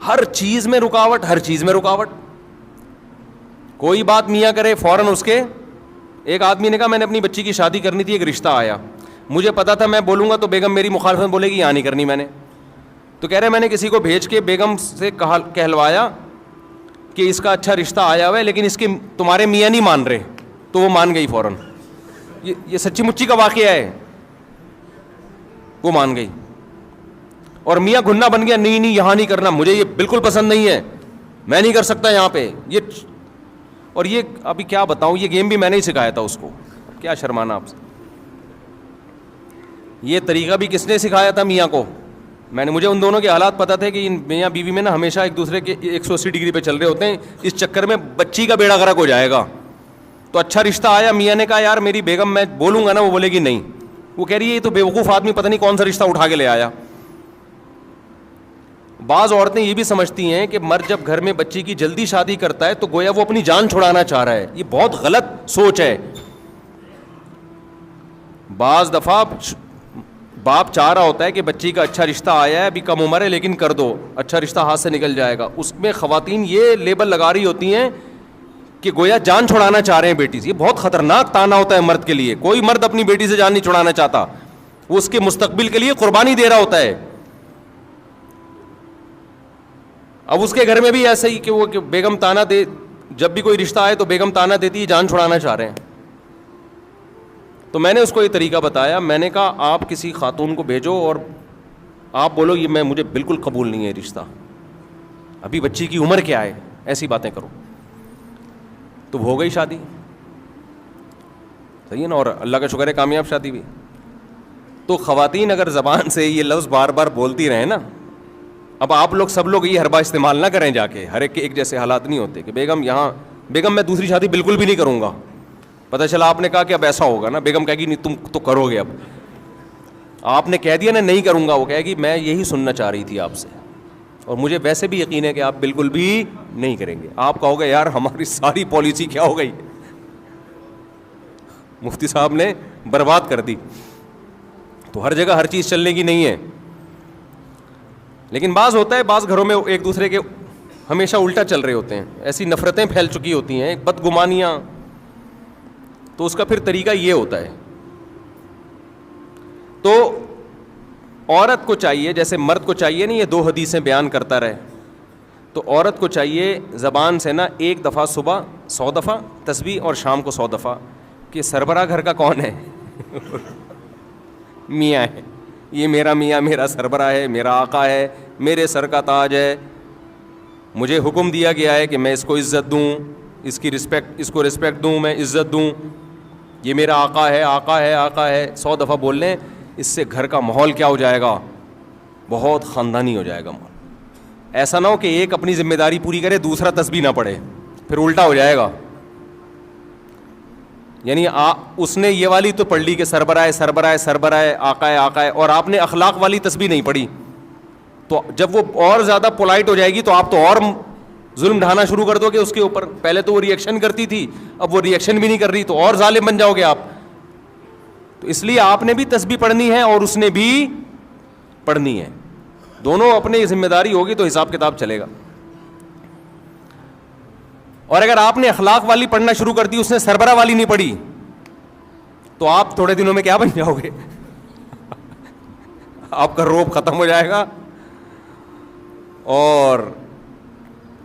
ہر چیز میں رکاوٹ, ہر چیز میں رکاوٹ. کوئی بات میاں کرے فوراً اس کے, ایک آدمی نے کہا میں نے اپنی بچی کی شادی کرنی تھی, ایک رشتہ آیا, مجھے پتا تھا میں بولوں گا تو بیگم میری مخالفت بولے گی, یہاں نہیں کرنی میں نے. تو کہہ رہے میں نے کسی کو بھیج کے بیگم سے کہلوایا کہ اس کا اچھا رشتہ آیا ہوا ہے, لیکن اس کے تمہارے میاں نہیں مان رہے, تو وہ مان گئی فوراً. یہ سچی مچی کا واقعہ ہے, وہ مان گئی. اور میاں گھننا بن گیا, نہیں نہیں یہاں نہیں کرنا, مجھے یہ بالکل پسند نہیں ہے, میں نہیں کر سکتا یہاں پہ یہ. اور یہ ابھی کیا بتاؤں, یہ گیم بھی میں نے ہی سکھایا تھا اس کو, کیا شرمانا آپ سے. یہ طریقہ بھی کس نے سکھایا تھا؟ میاں کو. مجھے ان دونوں کے حالات پتہ تھے کہ میاں بیوی میں نا ہمیشہ ایک دوسرے کے 180 ڈگری پہ چل رہے ہوتے ہیں, اس چکر میں بچی کا بیڑا غرق ہو جائے گا. تو اچھا رشتہ آیا, میاں نے کہا یار میری بیگم, میں بولوں گا نا وہ بولے گی نہیں. وہ کہہ رہی ہے یہ تو بیوقوف آدمی پتہ نہیں کون سا رشتہ اٹھا کے لے آیا. بعض عورتیں یہ بھی سمجھتی ہیں کہ مرد جب گھر میں بچی کی جلدی شادی کرتا ہے تو گویا وہ اپنی جان چھڑانا چاہ رہا ہے. یہ بہت غلط سوچ ہے. بعض دفعہ باپ چاہ رہا ہوتا ہے کہ بچی کا اچھا رشتہ آیا ہے, ابھی کم عمر ہے, لیکن کر دو, اچھا رشتہ ہاتھ سے نکل جائے گا. اس میں خواتین یہ لیبل لگا رہی ہوتی ہیں کہ گویا جان چھڑانا چاہ رہے ہیں بیٹی سے. یہ بہت خطرناک تانا ہوتا ہے مرد کے لیے. کوئی مرد اپنی بیٹی سے جان نہیں چھڑانا چاہتا. وہ اس کے مستقبل کے لیے قربانی دے رہا ہوتا ہے. اب اس کے گھر میں بھی ایسا ہی کہ وہ بیگم تانا دے, جب بھی کوئی رشتہ آئے تو بیگم تانا دیتی ہے, جان چھڑانا چاہ رہے ہیں. تو میں نے اس کو یہ طریقہ بتایا, میں نے کہا آپ کسی خاتون کو بھیجو اور آپ بولو یہ مجھے بالکل قبول نہیں ہے رشتہ, ابھی بچی کی عمر کیا ہے, ایسی باتیں کرو. تو ہو گئی شادی, صحیح ہے نا, اور اللہ کا شکر ہے کامیاب شادی بھی. تو خواتین اگر زبان سے یہ لفظ بار بار بولتی رہیں نا, اب آپ لوگ سب لوگ یہ حربہ استعمال نہ کریں جا کے, ہر ایک کے ایک جیسے حالات نہیں ہوتے کہ بیگم میں دوسری شادی بالکل بھی نہیں کروں گا. پتہ چلا آپ نے کہا کہ اب ایسا ہوگا نا, بیگم کہے گی نہیں تم تو کرو گے, اب آپ نے کہہ دیا نا نہیں کروں گا, وہ کہے گی میں یہی سننا چاہ رہی تھی آپ سے, اور مجھے ویسے بھی یقین ہے کہ آپ بالکل بھی نہیں کریں گے. آپ کہو گے یار ہماری ساری پالیسی کیا ہو گئی, مفتی صاحب نے برباد کر دی. تو ہر جگہ ہر چیز چلنے کی نہیں ہے. لیکن بعض ہوتا ہے, بعض گھروں میں ایک دوسرے کے ہمیشہ الٹا چل رہے ہوتے ہیں, ایسی نفرتیں پھیل چکی ہوتی ہیں, بدگمانیاں. تو اس کا پھر طریقہ یہ ہوتا ہے. تو عورت کو چاہیے, جیسے مرد کو چاہیے نہیں یہ 2 حدیثیں بیان کرتا رہے, تو عورت کو چاہیے زبان سے نا 1 دفعہ صبح 100 دفعہ تسبیح اور شام کو 100 دفعہ کہ سربراہ گھر کا کون ہے میاں ہے, یہ میرا میاں میرا سربراہ ہے, میرا آقا ہے, میرے سر کا تاج ہے, مجھے حکم دیا گیا ہے کہ میں اس کو عزت دوں, اس کو رسپیکٹ دوں, میں عزت دوں, یہ میرا آقا ہے آقا ہے آقا ہے. 100 دفعہ بول لیں, اس سے گھر کا ماحول کیا ہو جائے گا, بہت خاندانی ہو جائے گا ماحول. ایسا نہ ہو کہ ایک اپنی ذمہ داری پوری کرے دوسرا تسبیح نہ پڑھے, پھر الٹا ہو جائے گا. یعنی اس نے یہ والی تو پڑھ لی کہ سربراہ سربراہ سربراہ آقا ہے آقا ہے, اور آپ نے اخلاق والی تسبیح نہیں پڑھی, تو جب وہ اور زیادہ پولائٹ ہو جائے گی تو آپ تو اور ظلم ڈھانا شروع کر دو گے اس کے اوپر. پہلے تو وہ ریئیکشن کرتی تھی, اب وہ ریئیکشن بھی نہیں کر رہی, تو اور ظالم بن جاؤ گے آپ. تو اس لیے آپ نے بھی تسبیح پڑھنی ہے اور اس نے بھی پڑھنی ہے, دونوں اپنی ذمہ داری ہوگی تو حساب کتاب چلے گا. اور اگر آپ نے اخلاق والی پڑھنا شروع کر دی, اس نے سربراہ والی نہیں پڑھی, تو آپ تھوڑے دنوں میں کیا بن جاؤ گے آپ کا روب ختم ہو جائے گا, اور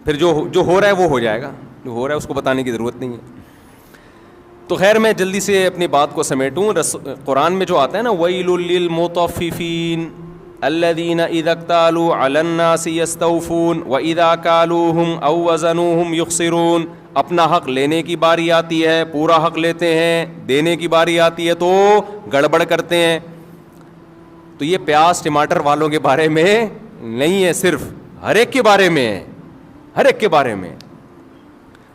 پھر جو ہو رہا ہے وہ ہو جائے گا, جو ہو رہا ہے اس کو بتانے کی ضرورت نہیں ہے. تو خیر میں جلدی سے اپنی بات کو سمیٹوں. قرآن میں جو آتا ہے نا وَيْلٌ لِّلْمُطَفِّفِينَ الَّذِينَ إِذَا اكْتَالُوا عَلَى النَّاسِ يَسْتَوْفُونَ وَإِذَا كَالُوهُمْ أَوْ وَّزَنُوهُمْ يُخْسِرُونَ. اپنا حق لینے کی باری آتی ہے پورا حق لیتے ہیں, دینے کی باری آتی ہے تو گڑبڑ کرتے ہیں. تو یہ پیاز ٹماٹر والوں کے بارے میں نہیں ہے, صرف ہر ایک کے بارے میں ہے, ہر ایک کے بارے میں.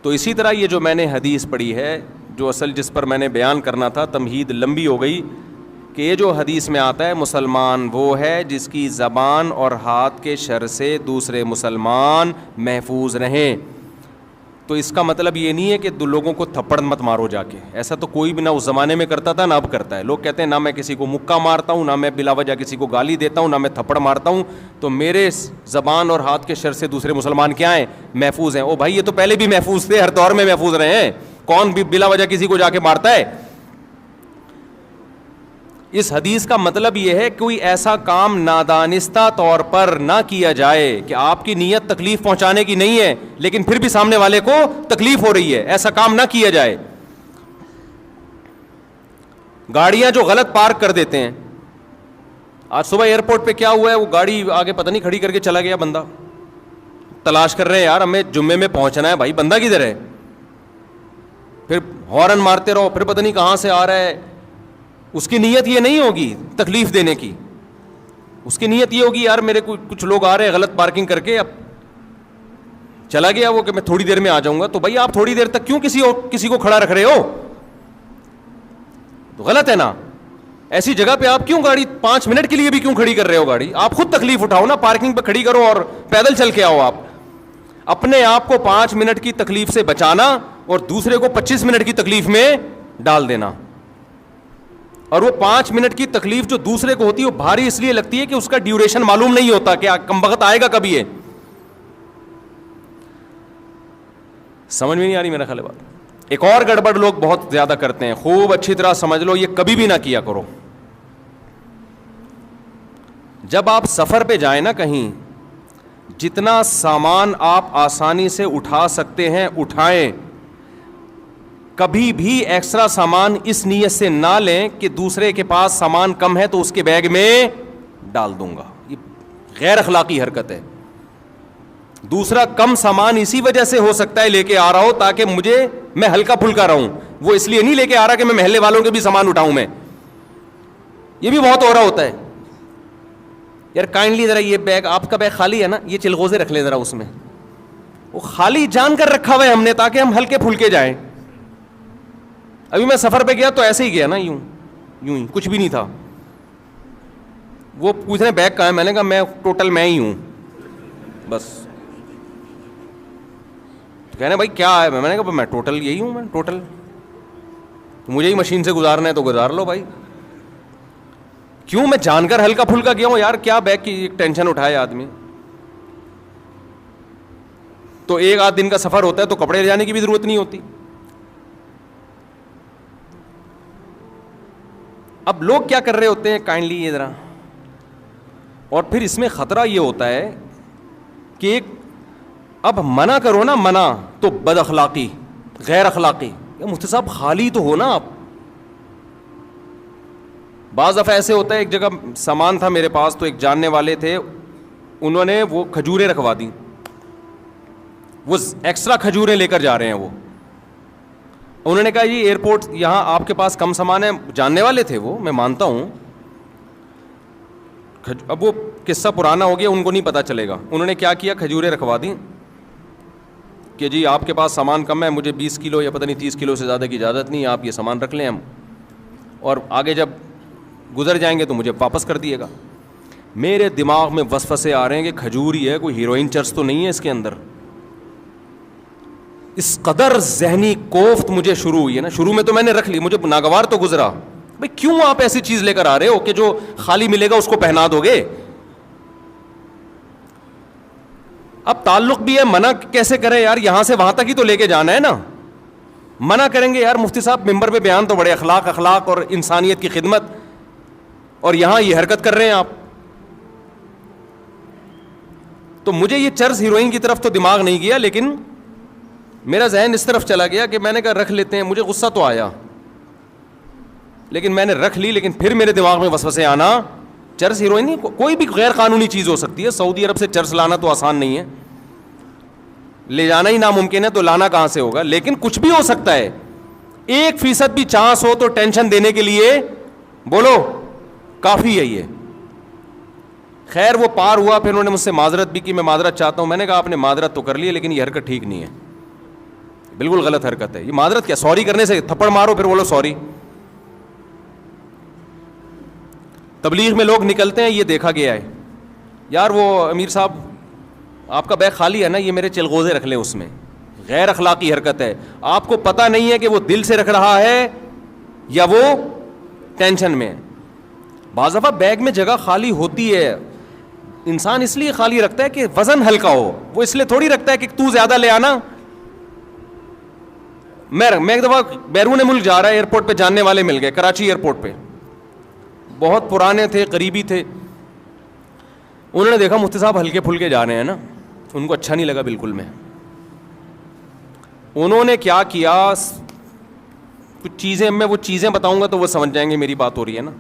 تو اسی طرح یہ جو میں نے حدیث پڑھی ہے, جو اصل جس پر میں نے بیان کرنا تھا, تمہید لمبی ہو گئی, کہ یہ جو حدیث میں آتا ہے مسلمان وہ ہے جس کی زبان اور ہاتھ کے شر سے دوسرے مسلمان محفوظ رہیں. تو اس کا مطلب یہ نہیں ہے کہ لوگوں کو تھپڑ مت مارو جا کے, ایسا تو کوئی بھی نہ اس زمانے میں کرتا تھا نہ اب کرتا ہے. لوگ کہتے ہیں نہ میں کسی کو مکہ مارتا ہوں, نہ میں بلا وجہ کسی کو گالی دیتا ہوں, نہ میں تھپڑ مارتا ہوں, تو میرے زبان اور ہاتھ کے شر سے دوسرے مسلمان کیا ہیں, محفوظ ہیں. او بھائی یہ تو پہلے بھی محفوظ تھے, ہر دور میں محفوظ رہے ہیں, کون بھی بلا وجہ کسی کو جا کے مارتا ہے. اس حدیث کا مطلب یہ ہے کوئی ایسا کام نادانستہ طور پر نہ کیا جائے کہ آپ کی نیت تکلیف پہنچانے کی نہیں ہے لیکن پھر بھی سامنے والے کو تکلیف ہو رہی ہے, ایسا کام نہ کیا جائے. گاڑیاں جو غلط پارک کر دیتے ہیں, آج صبح ایئرپورٹ پہ کیا ہوا ہے, وہ گاڑی آگے پتہ نہیں کھڑی کر کے چلا گیا بندہ, تلاش کر رہے ہیں یار ہمیں جمعے میں پہنچنا ہے, بھائی بندہ کدھر ہے, پھر ہارن مارتے رہو, پھر پتہ نہیں کہاں سے آ رہا ہے. اس کی نیت یہ نہیں ہوگی تکلیف دینے کی, اس کی نیت یہ ہوگی یار میرے کچھ لوگ آ رہے ہیں غلط پارکنگ کر کے, اب چلا گیا وہ کہ میں تھوڑی دیر میں آ جاؤں گا. تو بھائی آپ تھوڑی دیر تک کیوں کسی کو کھڑا رکھ رہے ہو, تو غلط ہے نا. ایسی جگہ پہ آپ کیوں گاڑی 5 منٹ کے لیے بھی کیوں کھڑی کر رہے ہو گاڑی, آپ خود تکلیف اٹھاؤ نا, پارکنگ پہ کھڑی کرو اور پیدل چل کے آؤ. آپ اپنے آپ کو 5 منٹ کی تکلیف سے بچانا اور دوسرے کو 25 منٹ کی تکلیف میں ڈال دینا. اور وہ 5 منٹ کی تکلیف جو دوسرے کو ہوتی ہے وہ بھاری اس لیے لگتی ہے کہ اس کا ڈیوریشن معلوم نہیں ہوتا کہ کمبخت آئے گا کبھی. ہے سمجھ میں نہیں آ رہی میرا خیال بات. ایک اور گڑبڑ لوگ بہت زیادہ کرتے ہیں, خوب اچھی طرح سمجھ لو, یہ کبھی بھی نہ کیا کرو. جب آپ سفر پہ جائیں نا کہیں, جتنا سامان آپ آسانی سے اٹھا سکتے ہیں اٹھائیں. کبھی بھی ایکسٹرا سامان اس نیت سے نہ لیں کہ دوسرے کے پاس سامان کم ہے تو اس کے بیگ میں ڈال دوں گا. یہ غیر اخلاقی حرکت ہے. دوسرا کم سامان اسی وجہ سے ہو سکتا ہے لے کے آ رہا ہو تاکہ میں ہلکا پھلکا رہوں. وہ اس لیے نہیں لے کے آ رہا کہ میں محلے والوں کے بھی سامان اٹھاؤں. میں یہ بھی بہت ہو رہا ہوتا ہے. یار کائنڈلی ذرا یہ بیگ, آپ کا بیگ خالی ہے نا, یہ چلغوزے رکھ لیں ذرا اس میں. وہ خالی جان کر رکھا ہوا ہے ہم نے تاکہ ہم ہلکے پھلکے جائیں. ابھی میں سفر پہ گیا تو ایسے ہی گیا نا, یوں ہی کچھ بھی نہیں تھا. وہ پوچھ رہے بیگ کہاں ہے, میں نے کہا میں ٹوٹل میں ہی ہوں بس. تو کہنے بھائی کیا ہے, میں نے کہا میں ٹوٹل یہی ہوں, میں ٹوٹل مجھے ہی مشین سے گزارنا ہے تو گزار لو بھائی. کیوں, میں جان کر ہلکا پھلکا گیا ہوں یار, کیا بیگ کی ٹینشن اٹھائے آدمی. تو ایک آدھ دن کا سفر ہوتا ہے تو کپڑے لے جانے کی بھی ضرورت نہیں ہوتی. اب لوگ کیا کر رہے ہوتے ہیں, کائنڈلی یہ ذرا, اور پھر اس میں خطرہ یہ ہوتا ہے کہ اب منع کرو نا, منع تو بد اخلاقی, غیر اخلاقی. مفتی صاحب خالی تو ہو نا آپ. بعض دفعہ ایسے ہوتا ہے, ایک جگہ سامان تھا میرے پاس تو ایک جاننے والے تھے, انہوں نے وہ کھجوریں رکھوا دی. وہ ایکسٹرا کھجوریں لے کر جا رہے ہیں. وہ انہوں نے کہا جی ایئرپورٹ یہاں آپ کے پاس کم سامان ہے. جاننے والے تھے وہ, میں مانتا ہوں. اب وہ قصہ پرانا ہو گیا, ان کو نہیں پتا چلے گا. انہوں نے کیا کیا, کھجوریں رکھوا دیں کہ جی آپ کے پاس سامان کم ہے, مجھے 20 کلو یا پتہ نہیں 30 کلو سے زیادہ کی اجازت نہیں, آپ یہ سامان رکھ لیں ہم, اور آگے جب گزر جائیں گے تو مجھے واپس کر دیے گا. میرے دماغ میں وسوسے آ رہے ہیں کہ کھجور ہی ہے, کوئی ہیروئن چرس تو نہیں ہے اس کے اندر. اس قدر ذہنی کوفت مجھے شروع ہوئی ہے نا. شروع میں تو میں نے رکھ لی, مجھے ناگوار تو گزرا, بھائی کیوں آپ ایسی چیز لے کر آ رہے ہو کہ جو خالی ملے گا اس کو پہنا دو گے. اب تعلق بھی ہے, منع کیسے کریں یار, یہاں سے وہاں تک ہی تو لے کے جانا ہے نا. منع کریں گے یار مفتی صاحب ممبر پہ بیان تو بڑے اخلاق اور انسانیت کی خدمت, اور یہاں یہ حرکت کر رہے ہیں آپ. تو مجھے یہ چرس ہیروئن کی طرف تو دماغ نہیں گیا, لیکن میرا ذہن اس طرف چلا گیا کہ میں نے کہا رکھ لیتے ہیں. مجھے غصہ تو آیا لیکن میں نے رکھ لی. لیکن پھر میرے دماغ میں وسوسے آنا, چرس ہیروئن نہیں, کوئی بھی غیر قانونی چیز ہو سکتی ہے. سعودی عرب سے چرس لانا تو آسان نہیں ہے, لے جانا ہی ناممکن ہے, تو لانا کہاں سے ہوگا. لیکن کچھ بھی ہو سکتا ہے. 1% بھی چانس ہو تو ٹینشن دینے کے لیے بولو کافی ہے یہ. خیر وہ پار ہوا, پھر انہوں نے مجھ سے معذرت بھی کی, میں معذرت چاہتا ہوں. میں نے کہا آپ نے معذرت تو کر لی ہے لیکن یہ حرکت ٹھیک نہیں ہے, بالکل غلط حرکت ہے. یہ معذرت کیا, سوری کرنے سے تھپڑ مارو پھر بولو سوری. تبلیغ میں لوگ نکلتے ہیں, یہ دیکھا گیا ہے یار, وہ امیر صاحب آپ کا بیگ خالی ہے نا, یہ میرے چلغوزے رکھ لیں اس میں. غیر اخلاقی حرکت ہے. آپ کو پتہ نہیں ہے کہ وہ دل سے رکھ رہا ہے یا وہ ٹینشن میں. بعض دفعہ بیگ میں جگہ خالی ہوتی ہے, انسان اس لیے خالی رکھتا ہے کہ وزن ہلکا ہو, وہ اس لیے تھوڑی رکھتا ہے کہ تو زیادہ لے آنا. میں ایک دفعہ بیرون ملک جا رہا ہے, ایئرپورٹ پہ جاننے والے مل گئے, کراچی ایئرپورٹ پہ, بہت پرانے تھے, قریبی تھے. انہوں نے دیکھا مفتی صاحب ہلکے پھلکے جا رہے ہیں نا, ان کو اچھا نہیں لگا بالکل. انہوں نے کیا کیا, کچھ چیزیں, میں وہ چیزیں بتاؤں گا تو وہ سمجھ جائیں گے میری بات ہو رہی ہے نا.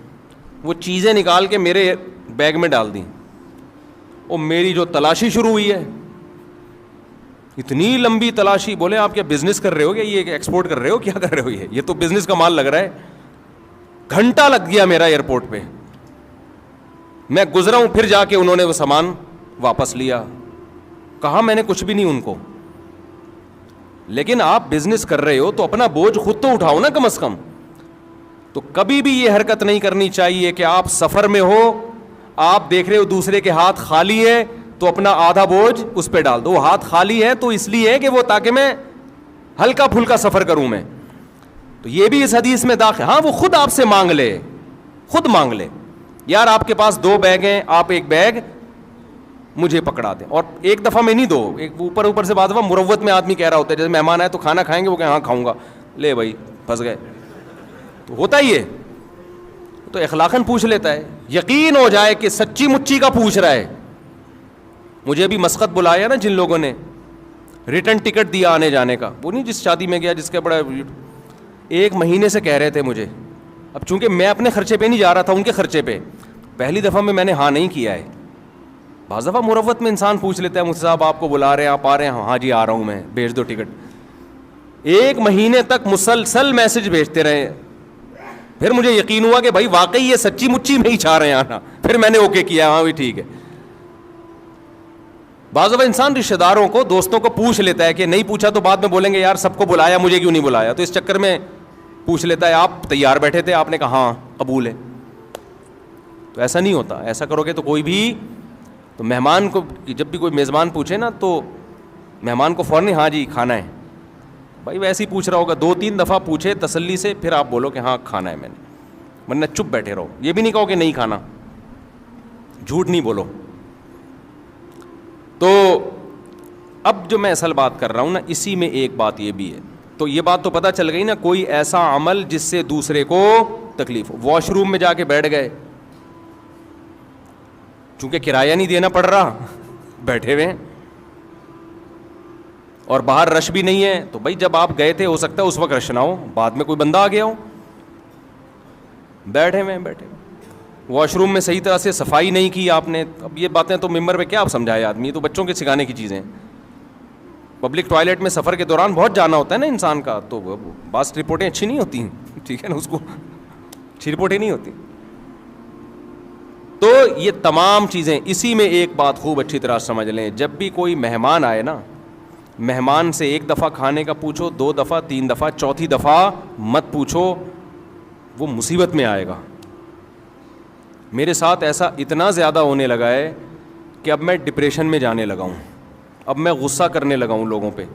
وہ چیزیں نکال کے میرے بیگ میں ڈال دیں, اور میری جو تلاشی شروع ہوئی ہے, اتنی لمبی تلاشی. بولے آپ کیا بزنس کر رہے ہو, کیا یہ ایکسپورٹ کر رہے ہو, کیا کر رہے ہو, یہ تو بزنس کا مال لگ رہا ہے. گھنٹہ لگ گیا میرا ایئرپورٹ پہ. میں گزرا ہوں, پھر جا کے انہوں نے وہ سامان واپس لیا. کہا میں نے کچھ بھی نہیں ان کو. لیکن آپ بزنس کر رہے ہو تو اپنا بوجھ خود تو اٹھاؤ نا کم از کم. تو کبھی بھی یہ حرکت نہیں کرنی چاہیے کہ آپ سفر میں ہو, آپ دیکھ رہے ہو دوسرے کے ہاتھ خالی ہے تو اپنا آدھا بوجھ اس پہ ڈال دو. وہ ہاتھ خالی ہے تو اس لیے ہے کہ وہ تاکہ میں ہلکا پھلکا سفر کروں میں. تو یہ بھی اس حدیث میں داخل. ہاں وہ خود آپ سے مانگ لے, خود مانگ لے, یار آپ کے پاس 2 بیگ ہیں, آپ ایک بیگ مجھے پکڑا دیں. اور ایک دفعہ میں نہیں, 2 ایک اوپر سے بعد دفعہ مروت میں آدمی کہہ رہا ہوتا ہے, جیسے مہمان آئے تو کھانا کھائیں گے, وہ کہ ہاں کھاؤں گا, لے بھائی پھنس گئے. تو ہوتا ہی ہے, تو اخلاقاً پوچھ لیتا ہے, یقین ہو جائے کہ سچی مچی کا پوچھ رہا ہے. مجھے بھی مسقط بلایا نا جن لوگوں نے, ریٹرن ٹکٹ دیا آنے جانے کا, وہ نہیں جس شادی میں گیا جس کا بڑا 1 مہینے سے کہہ رہے تھے مجھے. اب چونکہ میں اپنے خرچے پہ نہیں جا رہا تھا, ان کے خرچے پہ, پہلی دفعہ میں نے ہاں نہیں کیا ہے. بعض دفعہ مروت میں انسان پوچھ لیتا ہے مجھ سے, صاحب آپ کو بلا رہے ہیں, آپ آ رہے ہیں؟ ہاں جی آ رہا ہوں میں, بھیج دو ٹکٹ. 1 مہینے تک مسلسل میسج بھیجتے رہے, پھر مجھے یقین ہوا کہ بھائی واقعی یہ سچی مچی نہیں چاہ رہے ہیں آنا, پھر میں نے اوکے کیا, ہاں بھی ٹھیک ہے. بعض دفعہ انسان رشتہ داروں کو, دوستوں کو پوچھ لیتا ہے کہ نہیں پوچھا تو بعد میں بولیں گے یار سب کو بلایا مجھے کیوں نہیں بلایا, تو اس چکر میں پوچھ لیتا ہے آپ تیار بیٹھے تھے, آپ نے کہا ہاں قبول ہے. تو ایسا نہیں ہوتا, ایسا کرو گے تو کوئی بھی, تو مہمان کو جب بھی کوئی میزبان پوچھے نا تو مہمان کو فوراً ہاں جی کھانا ہے, بھائی ویسے ہی پوچھ رہا ہوگا, 2-3 دفعہ پوچھے تسلی سے, پھر آپ بولو کہ ہاں کھانا ہے میں نے, ورنہ چپ بیٹھے رہو. یہ بھی نہیں کہو کہ نہیں کھانا, جھوٹ نہیں بولو. تو اب جو میں اصل بات کر رہا ہوں نا, اسی میں ایک بات یہ بھی ہے. تو یہ بات تو پتہ چل گئی نا, کوئی ایسا عمل جس سے دوسرے کو تکلیف. واش روم میں جا کے بیٹھ گئے, چونکہ کرایہ نہیں دینا پڑ رہا, بیٹھے ہوئے ہیں, اور باہر رش بھی نہیں ہے, تو بھائی جب آپ گئے تھے ہو سکتا ہے اس وقت رش نہ ہو, بعد میں کوئی بندہ آ گیا ہو, بیٹھے ہوئے. واش روم میں صحیح طرح سے صفائی نہیں کی آپ نے. اب یہ باتیں تو ممبر پہ کیا آپ سمجھائے آدمی, یہ تو بچوں کے سکھانے کی چیزیں. پبلک ٹوائلٹ میں سفر کے دوران بہت جانا ہوتا ہے نا انسان کا, تو بعض رپورٹیں اچھی نہیں ہوتی ہیں, ٹھیک ہے نا, اس کو اچھی رپورٹیں نہیں ہوتی. تو یہ تمام چیزیں, اسی میں ایک بات خوب اچھی طرح سمجھ لیں, جب بھی کوئی مہمان آئے نا, مہمان سے 1 دفعہ کھانے کا پوچھو, 2 دفعہ, 3 دفعہ, 4تھی دفعہ مت پوچھو, وہ مصیبت میں آئے گا. میرے ساتھ ایسا اتنا زیادہ ہونے لگا ہے کہ اب میں ڈپریشن میں جانے لگا ہوں, اب میں غصہ کرنے لگا ہوں لوگوں پہ.